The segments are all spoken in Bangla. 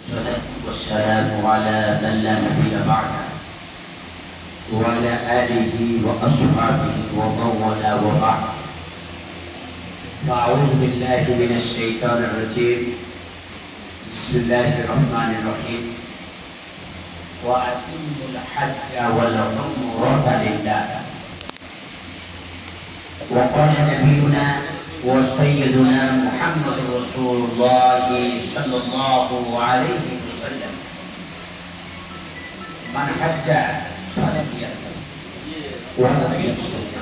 والصلاة والسلام على من لا نبي بعده وعلى آله وأصحابه ومن والاه وبعد. فأعوذ بالله من الشيطان الرجيم. بسم الله الرحمن الرحيم. وأتموا الحج والعمرة لله. وقال نبينا وسيدنا محمد رسول الله صلى الله عليه وسلم: من حج فلم يرفث ولم يفسق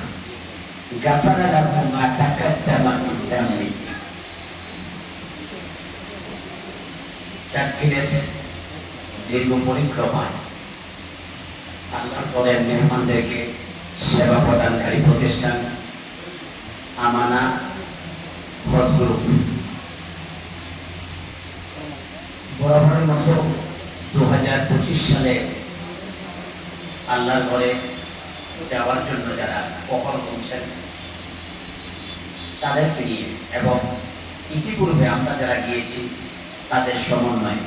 غفر له ما تقدم من ذنبه. চাকরির দীর্ঘ পরিক্রমায় আল্লাহর পরের মেহমানদেরকে সেবা প্রদানকারী প্রতিষ্ঠান আমানা হজ গ্রুপ বরাবরের মতো 2025 সালে আল্লাহর ঘরে যাওয়ার জন্য যারা কখনো পৌঁছেন তাদেরকে নিয়ে এবং ইতিপূর্বে আমরা যারা গিয়েছি তাদের সমন্বয়ে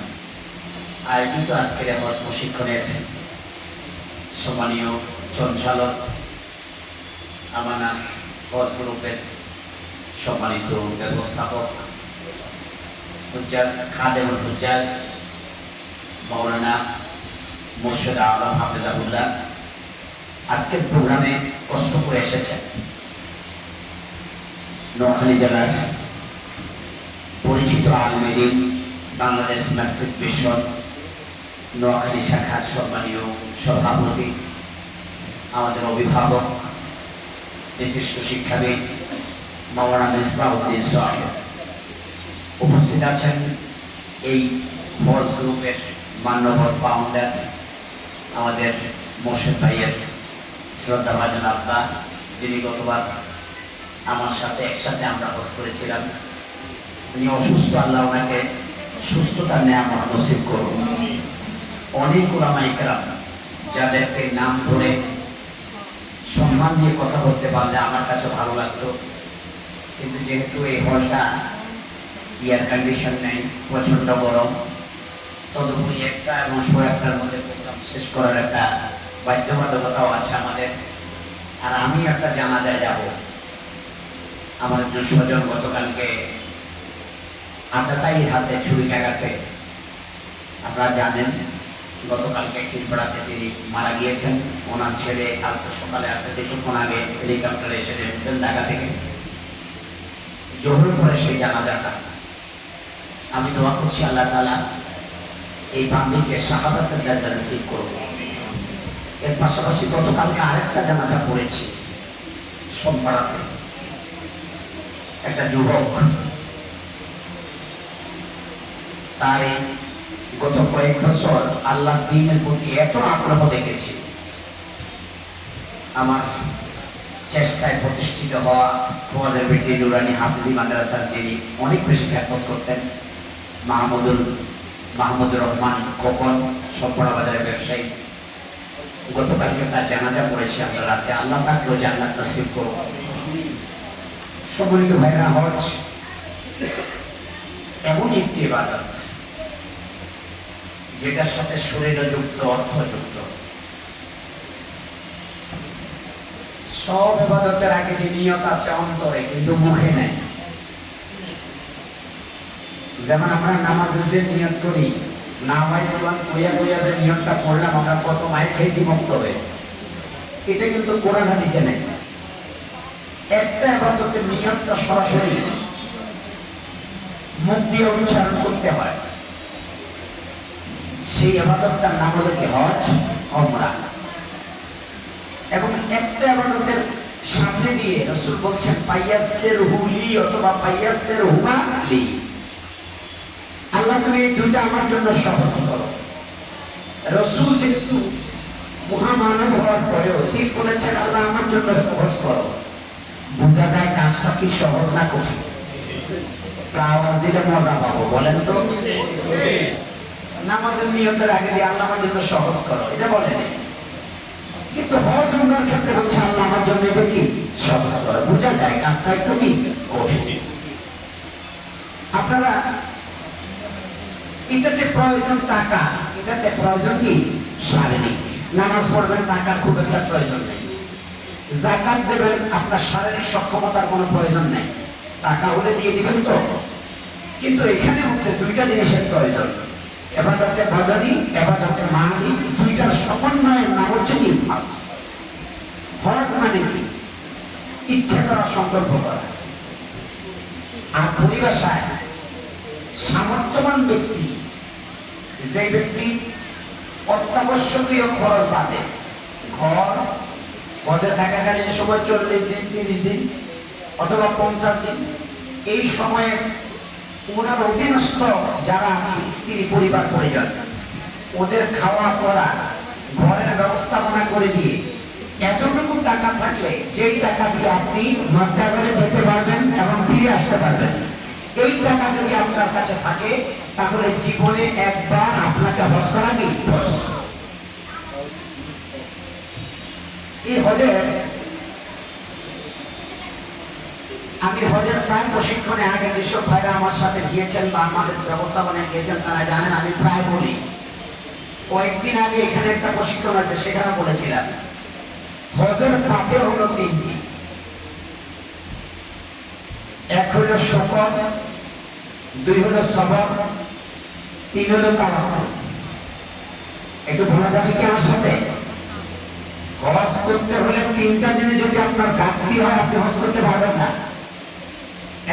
আয়োজিত আজকের হজ প্রশিক্ষণের সম্মানীয় সঞ্চালক আমানা হজ গ্রুপের সম্মানিত ব্যবস্থাপক খাদেমুল হুজ্জাজ মাওলানা মুর্শিদ আলম হাফেজাহুল্লাহ আজকের প্রোগ্রামে কষ্ট করে এসেছেন। নোয়াখালী জেলার পরিচিত আলেমে দ্বীন বাংলাদেশ মসজিদ মিশন নোয়াখালী শাখার সম্মানীয় সভাপতি, আমাদের অভিভাবক, বিশিষ্ট শিক্ষাবিদ মাওলানা মিসবাহউদ্দিন সাহেব উপস্থিত আছেন। এই হজ গ্রুপের মান্যবর ফাউন্ডার আমাদের মোর্শেদ ভাইয়ের শ্রদ্ধাভাজন আব্বা, যিনি গতবার আমার সাথে একসাথে আমরা হজ করেছিলাম। উনি অসুস্থ, আল্লাহ ওনাকে সুস্থতার নেয়ামত নসিব করুন। অনেক উলামা ইকরাম যাদেরকে নাম ধরে সম্মান দিয়ে কথা বলতে পারলে আমার কাছে ভালো লাগতো, কিন্তু যেহেতু এই হলটা এয়ার কন্ডিশন নেই, প্রচন্ড গরম, তদুপরি একটা এবং 1:30টার মধ্যে প্রোগ্রাম শেষ করার একটা বাধ্যবাধকতাও আছে আমাদের। আর আমি একটা জানাজায় যাব। আমার একজন স্বজন গতকালকে আতাতাই হাতে ছুরিকাঘাতে, আপনারা জানেন, গতকালকে খিলপাড়াতে তিনি মারা গিয়েছেন। ওনার ছেলে আজকে সকালে আসতে কিছুক্ষণ আগে হেলিকপ্টারে এসে নেমেছেন ঢাকা থেকে। জোহর পরে সেই জানাজাটা আমি দোয়া করছি আল্লাহ তাআলা এই বান্দিকে শাহাদাতের দরজা নসিব করুন। এর পাশাপাশি গতকালকে আরেকটা জানাজা পড়েছি সোমপাড়াতে। একটা যুবক, তার গত কয়েক বছর আল্লাহ দ্বীনের প্রতি এত আগ্রহ দেখেছি। আমার চেষ্টায় প্রতিষ্ঠিত হওয়া খোয়াজের বেটি নুরানি হাফিজি মাদ্রাসার যিনি অনেক বেশি খ্যাতমত করতেন, মাহমুদুর রহমান খোকন, সবপড়া বাজারের ব্যবসায়ী, গতকালকে তার জানাজা পড়েছি আমরা রাতে। আল্লাহ তাকেও জান্নাত নসিব করুন। সম্মানিত ভাইরা, হজ এমন একটি ইবাদত যেটার সাথে শরীর যুক্ত, অর্থ যুক্ত। সব ইবাদতের আগে নিয়ত আছে অন্তরে, কিন্তু মুখে নেই। যেমন আমরা নামাজের যে নিয়ত করি, নামাই প্রমাণ কইয়া কইয়া যে নিয়তটা পড়লাম, আমরা কত মাইক খেয়েছি বক্তব্যে, এটা কিন্তু কোরআন হাদিসে নেই। একটা ইবাদতের নিয়তটা সরাসরি মুখ দিয়ে উচ্চারণ করতে হয়। সেই ইবাদতটার নাম হলো কি? হজ, ওমরা। এবং একটা ইবাদতের সামনে দিয়ে রাসূল বলছেন পাইয়াসসিরহু লি অথবা পাইয়াসসিরহুমা লি। আল্লাহ তুমি এই দুইটা আমার জন্য সহজ করো। রাসূল যেহেতু মহামানব হওয়ার পরেও ঠিক বলেছেন আল্লাহ আমার জন্য সহজ করো। বোঝা যায় কাজটা কি সহজ না কঠিন? আওয়াজ দিলে মজা পাবো, বলেন তো। নামাজের নিয়তের আগে দিয়ে আল্লাহ আমার জন্য সহজ করো, এটা বলেন। কিন্তু হজ উমরার ক্ষেত্রে হচ্ছে আল্লাহ আমার জন্য এটা কি সহজ করো। বোঝা যায় কাজটা একটু কি কঠিন। আপনারা এটাতে প্রয়োজন টাকা, এটাতে প্রয়োজন কি শারীরিক। নামাজ পড়বেন, টাকার খুব একটা প্রয়োজন নেই। যাকাত দেবেন, আপনার শারীরিক সক্ষমতার কোনো প্রয়োজন নেই, টাকা হলে দিয়ে দিবেন তো। কিন্তু এখানে মধ্যে দুইটা জিনিসের প্রয়োজন, ইবাদতে বাদানি, ইবাদতে মালি, দুইটার সমন্বয়ের নাম হচ্ছে কি হজ। হজ মানে কি? ইচ্ছা করা, সংকল্প করা। আর পরিভাষায় সামর্থ্যবান ব্যক্তি, যে ব্যক্তি অত্যাবশ্যকীয় খরচ বাদে ঘর হজে থাকাকালীন সময় 40 দিন, 30 দিন অথবা 50 দিন, এই সময়ে ওনার অধীনস্থ যারা আছে, স্ত্রী, পরিবার, পরিজন, ওদের খাওয়া পড়া, ঘরের ব্যবস্থাপনা করে দিয়ে এতটুকু টাকা থাকলে, যেই টাকা দিয়ে আপনি মক্কা করে যেতে পারবেন এবং ফিরে আসতে পারবেন, এই টাকা যদি আপনার কাছে থাকে, তাহলে জীবনে একবার আপনাকে হজ করা কি? এই হজের আমি হজের প্রায় প্রশিক্ষণে আগে যেসব ভাইরা আমার সাথে গিয়েছেন বা আমাদের ব্যবস্থাপনায় গিয়েছেন, তারা জানেন আমি প্রায় বলি। কয়েকদিন আগে এখানে একটা প্রশিক্ষণ আছে, সেখানে বলেছিলাম হজের পাথে হলো 3টি। এক হলো শকর, 2 হলো সবর, 3 হলো তাওয়াক্কুল। একটু বলা যাবে কি আমার সাথে? হজ করতে হলে 3টা জিনিস যদি আপনার ঘাটতি হয়, আপনি হজ করতে পারবেন না।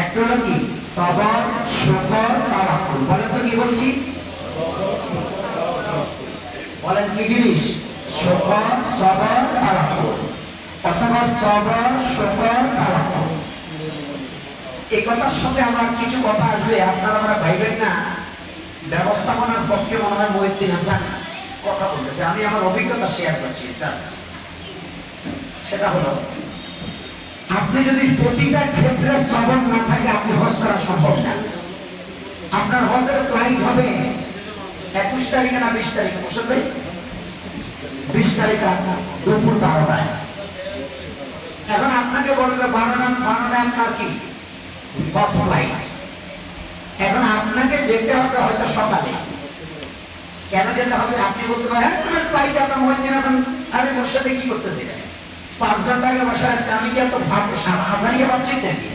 একটা হলো কি? সবর, শকর, তাওয়াক্কুল। বলেন তো কি বলছি? বলেন কি জিনিস? শকর, সবর, তাওয়াক্কুল, অথবা সবর, শকর, তাওয়াক্কুল। এই কথার সাথে আমার কিছু কথা আসবে, আপনারা আমরা ভাইবেন না ব্যবস্থাপনার পক্ষে মনে হয় মহিউদ্দিন হাসান কথা বলতেছে। আমি আমার অভিজ্ঞতা শেয়ার করছি জাস্ট। সেটা হলো, আপনি যদি প্রতিটা ক্ষেত্রে সবর না থাকে, আপনি হজ করা সম্ভব না। আপনার হজের ফ্লাইট হবে 21 তারিখে না 20 তারিখে? বসে ভাই 20 তারিখ দুপুর 12টায়। এখন আপনাকে বলবে 12টায় আপনার কি হজ ফ্লাইট। এখন আপনাকে যেতে হবে হয়তো সকালে। কেন যেতে হবে? আপনি বলতে পারেন তোমার ফ্লাইট আপনার মহিউদ্দিন হাসান, আমি ওর সাথে কি করতেছি? 5 ঘন্টা আগে বসে আছে, আমি কি এত হাজারিয়ে ভাবছি নাকি?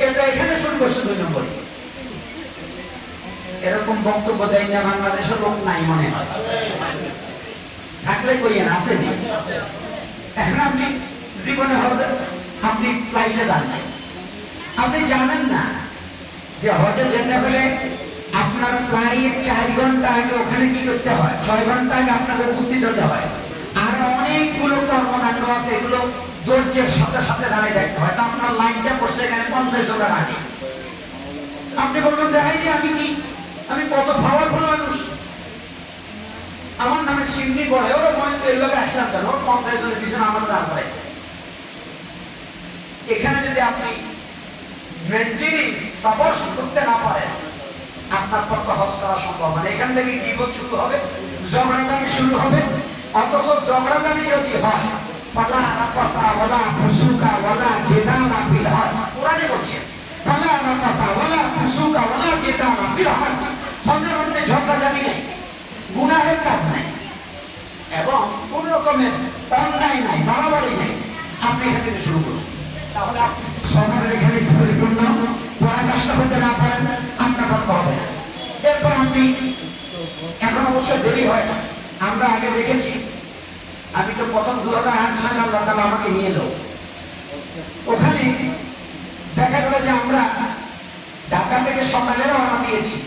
এটা এখানে শুরু করছে 2 নম্বরে। এরকম বক্তব্য দেয় না বাংলাদেশের লোক নাই মনে হয়, থাকলে কইয়েন আসেনি। এখন আপনি জীবনে হজে আপনি ফ্লাইটে যান নাই, আপনি জানেন না যে হজে যেতে হলে আপনার ফ্লাইট 4 ঘন্টা আগে ওখানে কি করতে হয়, 6 ঘন্টা আগে আপনাকে উপস্থিত হতে হয়। আর অনেকগুলো কর্মকাণ্ড আছে, এগুলো ধৈর্যের সাথে সাথে দাঁড়িয়ে দেখতে হয়। আপনার লাইনটা পড়ছে এখানে 50 জনের আগে। আপনি বলবেন দেখাইনি আমি কি, আমি কত পাওয়ারফুল মানুষ, আমার নামে সিন্ধি বলে, ওরা মনে এর লোক আসলাম কেন, 50 জনের পিছনে আমার দাঁড় করাইছে। এখানে যদি আপনি মেইনটেনেন্স সবর করতে না পারেন, আপনার পক্ষে হজ করা সম্ভব না। এখান থেকে বিপদ শুরু হবে, ঝগড়াঝাটি শুরু হবে। অথচ ঝগড়াঝাটি যদি হয়, ফালা রাফাসা ওয়ালা ফুসুকা ওয়ালা জিদালা ফিল হজ, কোরআনে বলছে ফালা রাফাসা ওয়ালা ফুসুকা ওয়ালা জিদালা ফিল হজ। হজের মধ্যে ঝগড়াঝাটি নেই, গুনাহের কাজ নাই, এবং কোন রকমের অন্যায় নাই, বাড়াবাড়ি নেই। আপনি এখান থেকে শুরু করুন, তাহলে আপনি সবরের এখানে পরিপূর্ণ পরাকাষ্ঠা করতে না পারেন, আপনার পক্ষ হবে না। এরপর আপনি, এখন অবশ্য দেরি হয় না, আমরা আগে দেখেছি। আমি তো প্রথম 2008 সালে আল্লাহ তাআলা আমাকে নিয়ে এলো, ওখানে দেখা গেল যে আমরা ঢাকা থেকে সকালে রওনা দিয়েছি,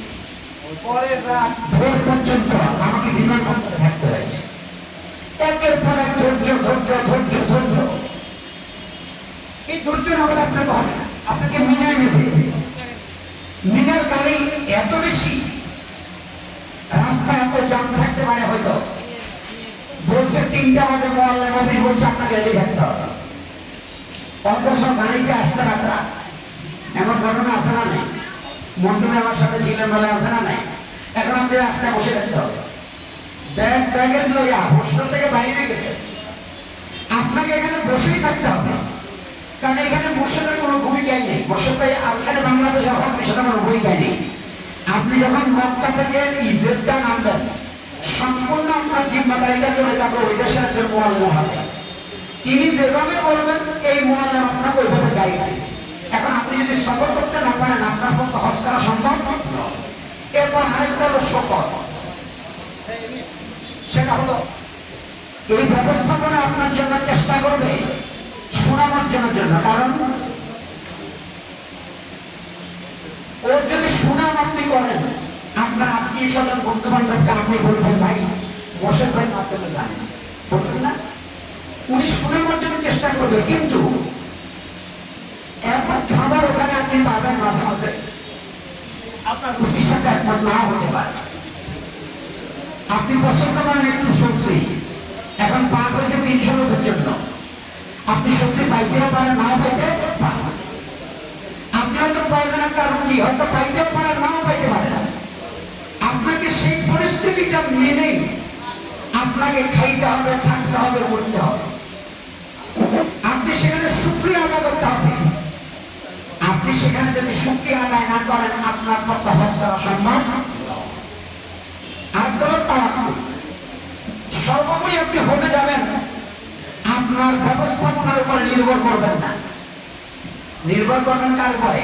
পরের রাত ভোর পর্যন্ত আমাকে বিমানবন্দরে থাকতে হয়েছে। একের পর এক ধৈর্য ধৈর্য ধৈর্য ধৈর্য। এই ধৈর্য না হলে আপনাকে হবে না, আপনাকে মিনায় নেবে। মিনার গাড়ি এত বেশি, রাস্তা এত জাম থাকতে পারে, হয়তো বলছে 3টা বাজে মোয়াল্লা নবী বলছে আপনাকে রেডি থাকতে হবে, অথচ গাড়িতে আসছে রাত্রা। এমন ঘটনা আছে না নাই? মন্টুনে আমার সাথে ছিলেন বলে আছে না নাই? এখন আপনি রাস্তায় বসে থাকতে হবে, ব্যাগেজ লইয়া হোস্টেল থেকে বাইরে গেছে, আপনাকে এখানে বসেই থাকতে হবে। কারণ এখানে মুর্শিদের কোনো ভূমিকাই নেই, মুর্শিদ ভাই এখানে বাংলাদেশের হক বিষয়ে কোনো ভূমিকাই নেই। আপনি যখন মক্কা থেকে ইজেদ্দা নামবেন, সম্পূর্ণ আপনার জিম্মাদারিটা চলে যাবে ওই দেশের একজন মুআল্লিম হাতে। তিনি যেভাবে বলবেন এই মুআল্লিম আপনাকে ওইভাবে গাইড দেবে। এখন আপনি যদি সফর করতে না পারেন, আপনার পক্ষে হজ করা সম্ভব নয়। এরপর আরেকটা হলো সফর, সেটা হলো এই ব্যবস্থাপনা আপনার জন্য চেষ্টা করবে সুনাম অর্জনের জন্য। কারণ ওর যদি সুনাম আপনি করেন, আপনার আত্মীয় স্বজন বন্ধু বান্ধবকে আপনি বলবেন ভাই মোর্শেদ ভাই মাধ্যমে জানেন, বলবেন না? উনি সুনাম অর্জনের চেষ্টা করবে, কিন্তু এমন খাবার ওখানে আপনি পাবেন মাঝে মাঝে আপনার রুচির সাথে একমত না হতে পারে। আপনি পছন্দ করেন একটু সবজি, এখন পাক হয়েছে 300 লোকের জন্য, আপনি সবজি পাইতেও পারেন, নাও পাইতে পারেন। আপনি হয়তো প্রয়োজন একটা রুটি হয়তো পাইতেও পারেন, নাও পাইতে পারেন। আপনাকে সেই পরিস্থিতিটা মেনেই আপনাকে খাইতে হবে, থাকতে হবে, করতে হবে। আপনি সেখানে শুকরিয়া আদায় করতে হবে। আপনি সেখানে যদি শুকরিয়া আদায় না করেন, আপনার পক্ষে হজ করা সম্ভব। আর হলো তাওয়াক্কুল। সর্বোপরি আপনি হতে যাবেন, আপনার ব্যবস্থাপনার উপরে নির্ভর করবেন না, নির্ভর করবেন কার উপরে?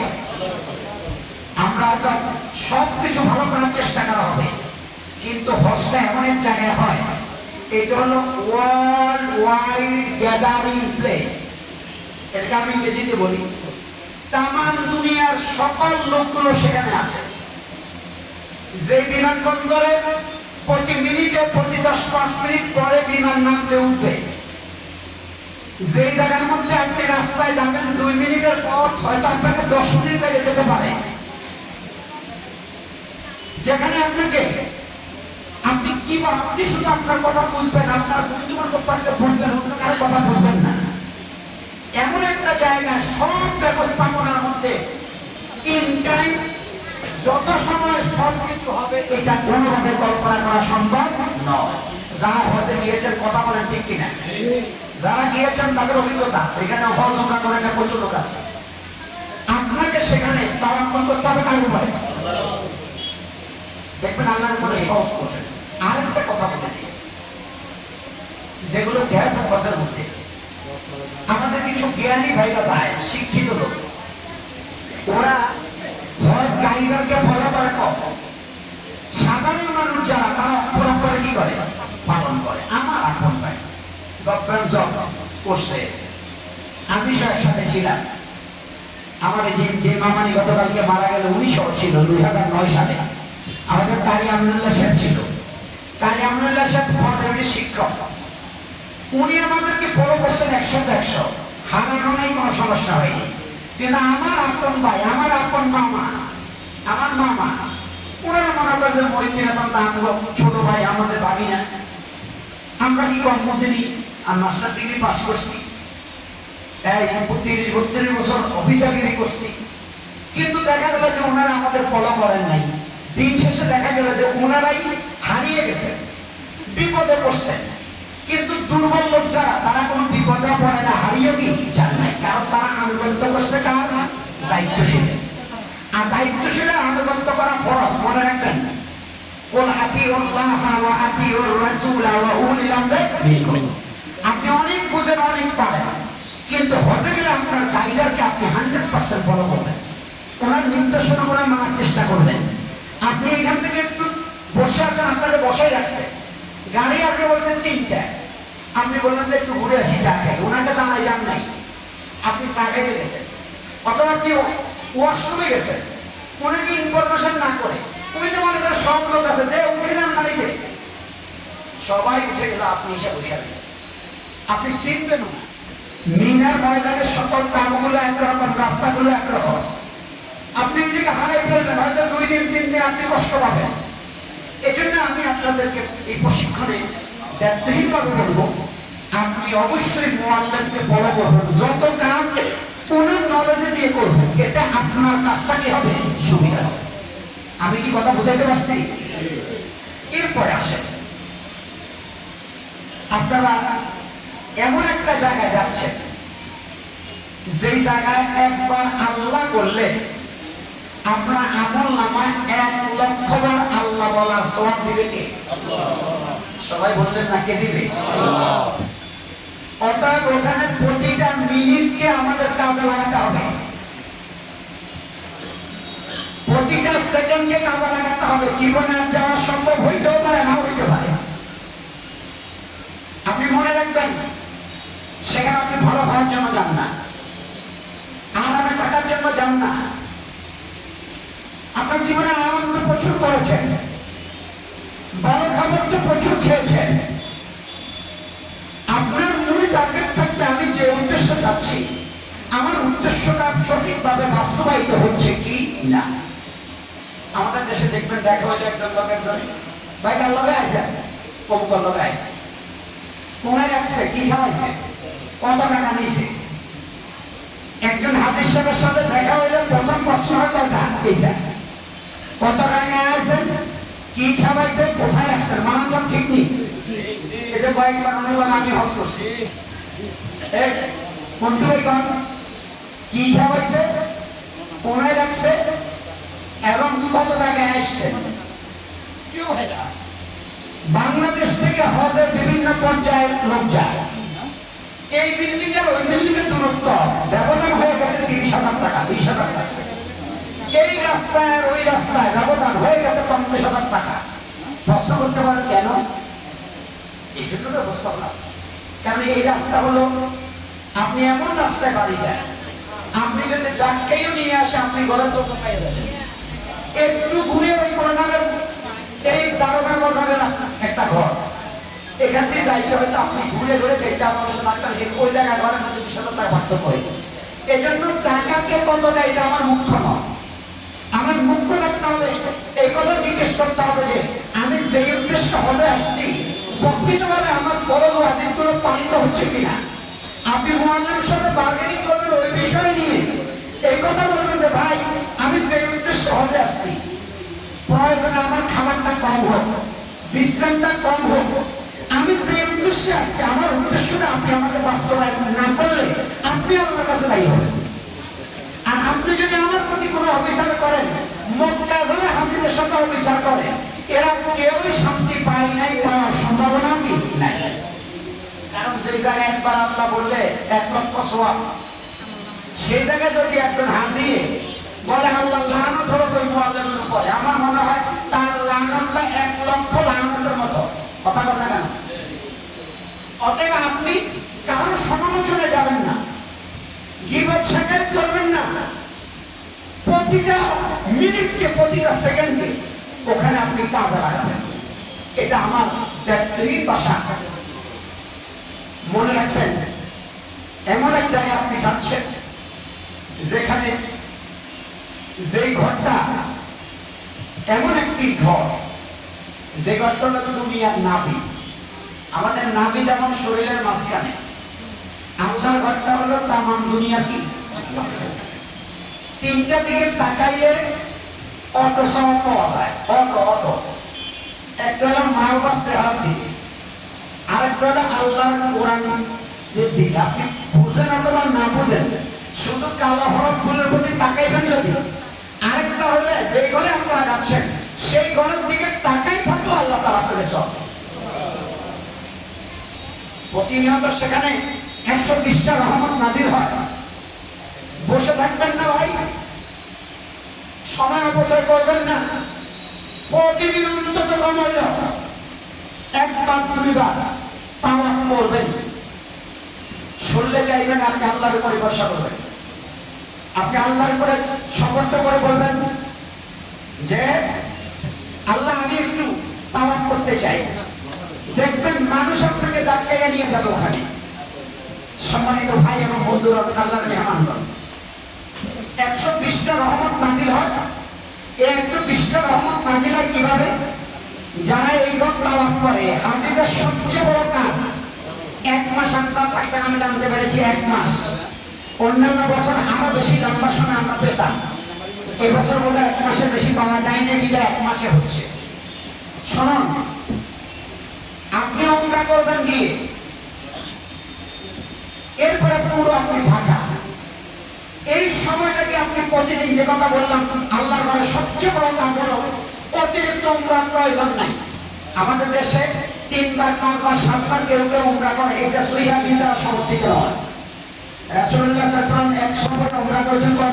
আমরা সবকিছু ভালো করার চেষ্টা করা হবে, কিন্তু হজটা এমন এক জায়গায় হয়, এটা হলো ওয়ার্ল্ড ওয়াইড গ্যাদারিং প্লেস। এটা আমি ইংরেজিতে বলি, তামাম দুনিয়ার সকল লোকগুলো সেখানে আছে। যে বিমানবন্দরে প্রতি মিনিটে প্রতি 10-5 মিনিট পরে বিমান নামতে উঠবে, যে জায়গার মধ্যে আপনি রাস্তায় যাবেন 2 মিনিটের পথ হয়তো আপনাকে 10 মিনিট লেগে যেতে পারে, যেখানে আপনি শুধু আপনার কথা বুঝবেন, আপনার বুদ্ধিমান করতে বুঝবেন, অন্য কারো কথা বুঝবেন না। এমন একটা জায়গা সব ব্যবস্থাপনার মধ্যে ইন টাইম যত সময় সব কিছু হবে, এটা কোনোভাবে কল্পনা করা সম্ভব নয়। যারা হজে গিয়েছেন কথা বলেন ঠিক কিনা? যারা গিয়েছেন তাদের অভিজ্ঞতা, সেখানে হজ ওমরা করে না প্রচুর লোক আছে। আপনাকে সেখানে তাওয়াক্কুল করতে হবে কার উপরে? দেখবেন আল্লাহর উপরে সহজ করবেন। আর একটা কথা বলে দিই, যেগুলো জ্ঞান হজের মধ্যে আমাদের কিছু জ্ঞানী ভাইরা যায়, শিক্ষিত লোক, ওরা হজ গাইডারকে ফলো করে কম। সাধারণ মানুষ যারা, তারা অক্ষর করে কি করে? পালন করে। আমার আপন ভাই গভর্নমেন্ট জব করছে, আমি একসাথে ছিলাম। আমাদের যে মামানি গতকালকে মারা গেল, উনি সহ ছিল 2009 সালে। আমাদের কারি আমরুল্লাহ সাহেব ছিল। কারি আমরুল্লাহ সাহেব হজের শিক্ষক, উনি আমাদেরকে ফলো করছেন 100-100, হারানো নেই, কোনো সমস্যা হয়নি। কিন্তু আমার আপন ভাই, আমার আপন মামা, আমার মামা, ওনারা মনে করে যে মহিউদ্দিন হাসান ছোট ভাই, আমাদের ভাবি না, আমরা কি কম বুঝিনি? আর মাস্টার ডিগ্রি পাস করছি, 30-32 বছর অফিসারগিরি করছি, কিন্তু দেখা গেল যে ওনারা আমাদের ফলো করেন নাই। দিন শেষে দেখা গেল যে ওনারাই হারিয়ে গেছেন, বিপদে পড়ছেন। কিন্তু দুর্বল লোক যারা, তারা কোনো বিপদে পড়ে না, হারিয়ে কি জান নাই। কারণ তারা আনুগত্য করছে কার? দায়িত্বশীল। আর দায়িত্বশীলের আনুগত্য করা ফরজ, মনে রাখবেন। আপনি অনেক বুঝেন, অনেক পারেন, কিন্তু হজে গেলে আপনার গাইডারকে আপনি 100% ফলো করবেন, ওনার নির্দেশনা করে মানার চেষ্টা করবেন। আপনি এখান থেকে একটু বসে আছেন, আপনাকে বসাই রাখছে, গাড়ি আপনি বলছেন 3টা, আপনি বললেন যে একটু ঘুরে আসি চা খাই, ওনাকে জানাই যান নাই, আপনি চা খাইতে গেছেন, অথবা আপনি ওয়াশরুমে গেছেন, ওনাকে ইনফরমেশন না করে, উনি তো মনে করেন সব লোক আছে যে উঠে যান গাড়িতে, সবাই উঠে গেল, আপনি এসে বসে আছেন, আপনি চিনবেন না। মিনার ময়দানের সকল কামগুলো একরকম, রাস্তাগুলো একরকম, আপনি নিজেকে হারাই ফেলবেন, হয়তো 2 দিন 3 দিন আপনি কষ্ট পাবেন। এই জন্য আমি আপনাদেরকে এই প্রশিক্ষণে দায়িত্বহীনভাবে বলবো, আপনি অবশ্যই মুআল্লিমকে ফলো করবেন, যত কাজ ওনার নলেজে দিয়ে করবেন, এটা আপনার কাজটা কি হবে? সুবিধা হবে। আমি কি কথা বুঝাইতে পারছি? এরপরে আসেন, আপনারা এমন একটা জায়গায় যাচ্ছেন, যেই জায়গায় একবার আল্লাহ করলে আপনার আমল নামায় 1,00,000 বার আল্লাহ বলা সওয়াব দিবে কে? সবাই বললেন না, কে দিবে? অতএব ওখানে প্রতিটা মিনিটকে আমাদের কাজে লাগাতে হবে, প্রতিটা সেকেন্ডকে কাজে লাগাতে হবে। জীবনে আর যাওয়া সম্ভব হইতেও পারে, না হইতে পারে। আপনি মনে রাখবেন, সেখানে আপনি ভালো হওয়ার জন্য যান না, আরামে থাকার জন্য যান না। আপনার জীবনে আরাম তো প্রচুর করেছেন, ভালো খাবার তো প্রচুর খেয়েছেন। আপনার মূল টার্গেট থাকবে, আমি যে উদ্দেশ্যে যাচ্ছি আমার উদ্দেশ্যটা সঠিকভাবে বাস্তবায়িত হচ্ছে কি না। আমাদের দেশে দেখবেন, দেখা হইলে একজন লোকের ভাই কার লগে আছে, কবুকর লগে আছে, কোনায় রাখছে, কি খাওয়াইছে, কত টাকা নিছে। একজন হাজির সাহেবের সাথে দেখা হইলে প্রথম প্রশ্ন হয় কয়টা, এইটা, কত টাকা আছেন, কি খাওয়াইছে, কোথায় রাখছেন। মানুষ সব ঠিক নেই। এটা কয়েকবার অনুলাম, আমি হজ করছি। কোনটি কি খাওয়াইছে, কোনায় রাখছে এবং কত টাকা আসছে। বাংলাদেশ থেকে হজের বিভিন্ন পর্যায়ের লোক যায়। এই বিল্ডিং এর ওই বিল্ডিং এর দূরত্ব ব্যবধান হয়ে গেছে 30,000 টাকা, 20,000 টাকা। এই রাস্তায় ওই রাস্তায় ব্যবধান হয়ে গেছে 50,000 টাকা। প্রশ্ন করতে পারেন কেন? এই জন্য ব্যবস্থাপনা। কারণ এই রাস্তা হলো, আপনি এমন রাস্তায় বাড়ি যান, আপনি যদি ডাক্তাইও নিয়ে আসে আপনি ঘরে তো পাই যাবেন। একটু ঘুরে ওই কর্নারের এই দারোগা বাজারের রাস্তা একটা ঘর, এখান থেকে যাইতে হয়তো আপনি ঘুরে ঘুরে যেতে আপনার ডাক্তার ওই জায়গায় ঘরের মধ্যে 20,000 টাকা পার্থক্য হয়ে গেছে। এই জন্য টাকাকে কত দেয় এটা আমার মুখ্য নয়, আমার মুখ্য রাখতে হবে। এই কথা জিজ্ঞেস করতে হবে যে আমি যেই উদ্দেশ্যে হলে আসছি প্রকৃতভাবে আমার ফরজ ওয়াজিবগুলো পালিত হচ্ছে কিনা। আপনি মুআল্লিমের সাথে বার্গেনিং করবেন ওই বিষয় নিয়ে, এই কথা বলবেন যে ভাই আমি যেই উদ্দেশ্যে হলে আসছি প্রয়োজনে আমার খাবারটা কম হোক, বিশ্রামটা কম হোক, আমি যে উদ্দেশ্যে আসছি আমার উদ্দেশ্যটা আপনি আমাকে বাস্তবায়ন না করলে আপনি আল্লাহর কাছে দায়ী হবেন। আর আপনি যদি আমার প্রতি কোনো অবিচার করেন, মক্কা যারা হাজিদের সাথে অবিচার করে এরা কেউই শান্তি পায় নাই, পাওয়ার সম্ভাবনা কি নাই। কারণ যে জায়গায় একবার আল্লাহ বললে 1,00,000 সওয়াব, সেই জায়গায় যদি একজন হাজি বলে আল্লাহ লানত হলো ওই মুআল্লিমের উপরে, আমার মনে হয় তার লানতটা 1,00,000 লানতের মতো। কথা বলে কেন? অতএব আপনি কারো সমালোচনায় যাবেন না, গীবত শিকায়ত করবেন না। প্রতিটা মিনিটকে, প্রতিটা সেকেন্ডে ওখানে আপনি কাজে লাগাবেন। এটা আমার দায়িত্বই বাসা। মনে রাখবেন, এমন এক জায়গায় আপনি যাচ্ছেন যেখানে যে ঘরটা এমন একটি ঘর, যে ঘরটা হলো দুনিয়ার নাভি। আমাদের নাভি যেমন শরীরের মাঝখানে, আল্লাহর ঘরটা হলো তামাম দুনিয়া কি তিনটা দিকে তাকাইলে অটো সমাজ পাওয়া যায়। অটো একটা হলো মা বাবার চেহারার দিকে, আরেকটা হলো আল্লাহর কোরআনের দিকে। আপনি বুঝেন অথবা না বুঝেন, শুধু কালো হরফগুলোর প্রতি তাকাইবেন যদি। আরেকটা হলে যে ঘরে আপনারা যাচ্ছেন সেই ঘরের দিকে তাকাই থাকলো আল্লাহ তাআলা করে সব। প্রতিনিয়ত সেখানে 120টা রহমত নাজির হয়। বসে থাকবেন না ভাই, সময় অপচয় করবেন না। প্রতিদিন অন্তত কমাইল 1-2 বার তাওয়াফ করবেন। শুনলে চাইবেন আপনি আল্লাহর উপরে ভরসা করবেন, আপনি আল্লাহর উপরে সমর্থ করে বলবেন যে আল্লাহ আমি একটু তাওয়াফ করতে চাই। দেখবেন মানুষ আপনাকে ধাক্কাইয়া নিয়ে যাবে ওখানে। সম্মানিত ভাই এবং বন্ধুরা, আল্লাহর মেহমানগণ, 120টা রহমত নাজিল হয়। এই 120টা রহমত নাজিল হয় কিভাবে? যারা এই ঘর তাওয়াফ করে, হাজিদের সবচেয়ে বড় কাজ 1 মাস আপনারা থাকবেন। আমি জানতে পেরেছি 1 মাস। অন্যান্য বছর আরো বেশি লম্বা সময় আমরা পেতাম, এবছর বলে 1 মাসের বেশি পাওয়া যায় না, বিদায় 1 মাসে হচ্ছে। শুনুন, আপনি উমরা করবেন গিয়ে, এরপরে পুরো আপনি ঢাকা, এই সময়টাকে আপনি প্রতিদিন যে কথা বললাম আল্লাহর ঘরে সবচেয়ে বড় কাজ হলো অতিরিক্ত উমরার প্রয়োজন নাই। আমাদের দেশে 3 বার 5 বার 7 বার কেউ কেউ উমরা করে, এটা সহিহ হাদিস দ্বারা সমর্থিত নয়। রাসূলুল্লাহ সাল্লাল্লাহু আলাইহি ওয়াসাল্লাম 100 বার উমরা করেছেন কয়বার?